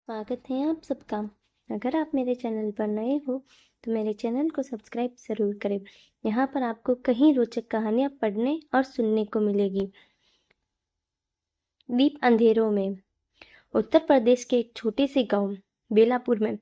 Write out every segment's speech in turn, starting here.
स्वागत है आप सबका। अगर आप मेरे चैनल पर नए हो तो मेरे चैनल को सब्सक्राइब ज़रूर करें। यहाँ पर आपको कई रोचक कहानियाँ पढ़ने और सुनने को मिलेगी। दीप अंधेरों में। उत्तर प्रदेश के एक छोटे से गांव बेलापुर में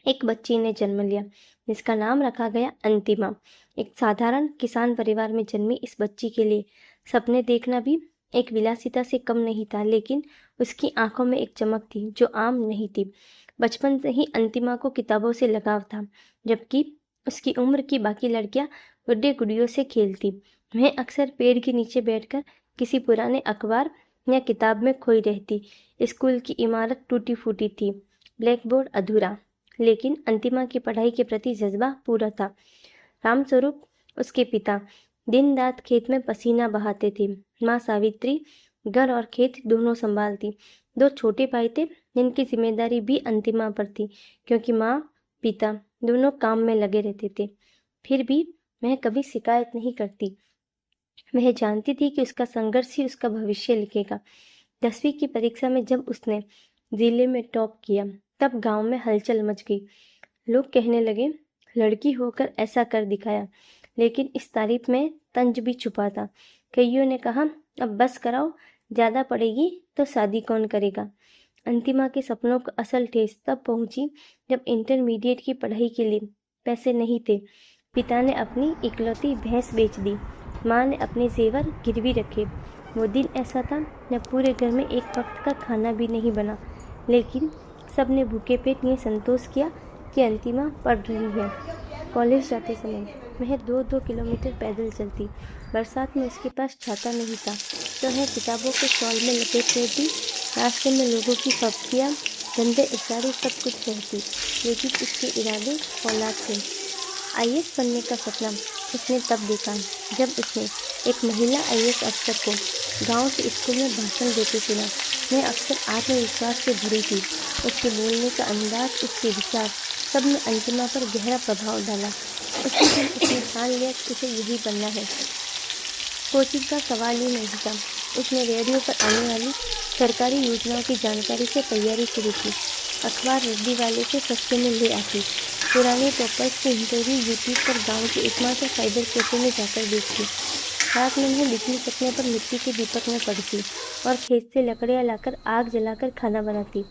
एक बच्ची ने जन्म लिया जिसका नाम रखा गया अंतिमा। एक साधारण किसान परिवार में जन्मी इस बच्ची के लिए सपने देखना भी एक विलासिता से कम नहीं था, लेकिन उसकी आंखों में एक चमक थी जो आम नहीं थी। बचपन से ही अंतिमा को किताबों से लगाव था, जबकि उसकी उम्र की बाकी लड़कियां गुड्डे गुड़ियों से खेलती। वह अक्सर पेड़ के नीचे बैठकर किसी पुराने अखबार या किताब में खोई रहती। स्कूल की इमारत टूटी फूटी थी, ब्लैक बोर्ड अधूरा, लेकिन अंतिमा की पढ़ाई के प्रति जज्बा पूरा था। रामस्वरूप उसके पिता दिन रात खेत में पसीना बहाते थे। माँ सावित्री घर और खेत दोनों संभालती। दो छोटे भाई थे जिनकी जिम्मेदारी भी अंतिमा पर थी, क्योंकि माँ पिता दोनों काम में लगे रहते थे। फिर भी वह कभी शिकायत नहीं करती। वह जानती थी कि उसका संघर्ष ही उसका भविष्य लिखेगा। 10वीं की परीक्षा में जब उसने जिले में टॉप किया तब गांव में हलचल मच गई। लोग कहने लगे, लड़की होकर ऐसा कर दिखाया। लेकिन इस तारीफ में तंज भी छुपा था। कईयों ने कहा, अब बस कराओ, ज़्यादा पड़ेगी तो शादी कौन करेगा। अंतिमा के सपनों को असल ठेस तब पहुंची जब इंटरमीडिएट की पढ़ाई के लिए पैसे नहीं थे। पिता ने अपनी इकलौती भैंस बेच दी। माँ ने अपने जेवर गिरवी रखे। वो दिन ऐसा था जब पूरे घर में एक वक्त का खाना भी नहीं बना, लेकिन सब ने भूखे पेट ये संतोष किया कि अंतिमा पढ़ रही है। कॉलेज जाते समय वह 2-2 किलोमीटर पैदल चलती। बरसात में उसके पास छाता नहीं था तो वह किताबों के शॉल में लपेट लेती। रास्ते में लोगों की फप्तियाँ, गंदे इशारे सब कुछ सहती, लेकिन उसके इरादे औलाद थे। आईएएस बनने का सपना उसने तब देखा जब उसने एक महिला आईएएस अफसर को गांव के स्कूल में भाषण देते सुना। वह अक्सर आत्मविश्वास से भरी थी। उसके बोलने का अंदाज, उसके विचार, सब ने अंतिमा पर गहरा प्रभाव डाला। उसी दिन उसने ठान लिया कि उसे यही बनना है। कोचिंग का सवाल ही नहीं था। उसने रेडियो पर आने वाली सरकारी योजनाओं की जानकारी से तैयारी शुरू की। अखबार रद्दी वाले से सस्ते में ले आती। पुराने टॉपर्स के इंटरव्यू यूट्यूब पर गांव के एकमात्र साइबर कैफे में जाकर देखती। रात में वह बिजली कटने पर मिट्टी के दीपक में पड़ती और खेत से लकड़ियाँ लाकर आग जलाकर खाना बनाती।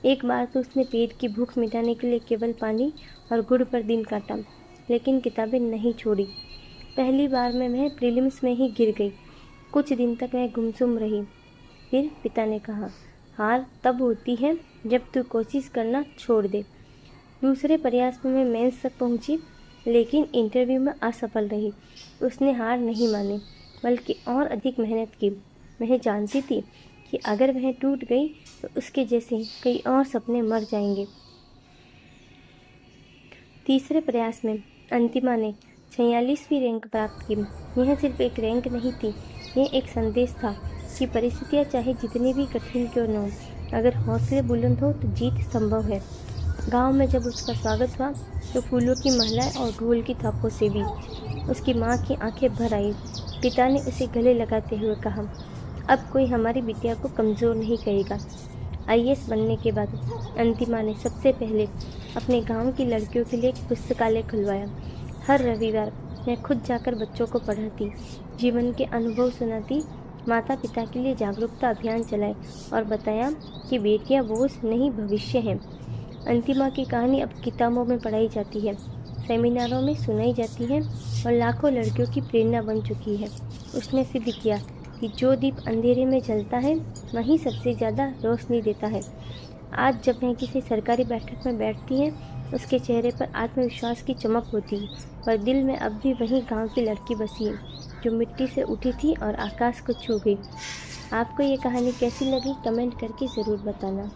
एक बार तो उसने पेट की भूख मिटाने के लिए केवल पानी और गुड़ पर दिन काटा, लेकिन किताबें नहीं छोड़ी। पहली बार में वह प्रीलिम्स में ही गिर गई। कुछ दिन तक वह गुमसुम रही। फिर पिता ने कहा, हार तब होती है जब तू कोशिश करना छोड़ दे। दूसरे प्रयास में वह मेंस तक पहुंची, लेकिन इंटरव्यू में असफल रही। उसने हार नहीं मानी, बल्कि और अधिक मेहनत की। वह जानती थी कि अगर वह टूट गई तो उसके जैसे कई और सपने मर जाएंगे। तीसरे प्रयास में अंतिमा ने 46वीं रैंक प्राप्त की। यह सिर्फ एक रैंक नहीं थी, यह एक संदेश था कि परिस्थितियाँ चाहे जितनी भी कठिन क्यों न हो, अगर हौसले बुलंद हो तो जीत संभव है। गांव में जब उसका स्वागत हुआ तो फूलों की महिलाएं और ढोल की थापों से भी उसकी माँ की आंखें भर आई। पिता ने उसे गले लगाते हुए कहा, अब कोई हमारी बिटिया को कमज़ोर नहीं कहेगा। आईएएस बनने के बाद अंतिमा ने सबसे पहले अपने गांव की लड़कियों के लिए एक पुस्तकालय खुलवाया। हर रविवार मैं खुद जाकर बच्चों को पढ़ाती, जीवन के अनुभव सुनाती, माता पिता के लिए जागरूकता अभियान चलाए और बताया कि बेटियां बोझ नहीं भविष्य हैं। अंतिमा की कहानी अब किताबों में पढ़ाई जाती है, सेमिनारों में सुनाई जाती है और लाखों लड़कियों की प्रेरणा बन चुकी है। उसने सिद्ध किया कि जो दीप अंधेरे में जलता है वही सबसे ज़्यादा रोशनी देता है। आज जब वह किसी सरकारी बैठक में बैठती है, उसके चेहरे पर आत्मविश्वास की चमक होती है, पर दिल में अब भी वही गांव की लड़की बसी है जो मिट्टी से उठी थी और आकाश को छू गई। आपको ये कहानी कैसी लगी कमेंट करके ज़रूर बताना।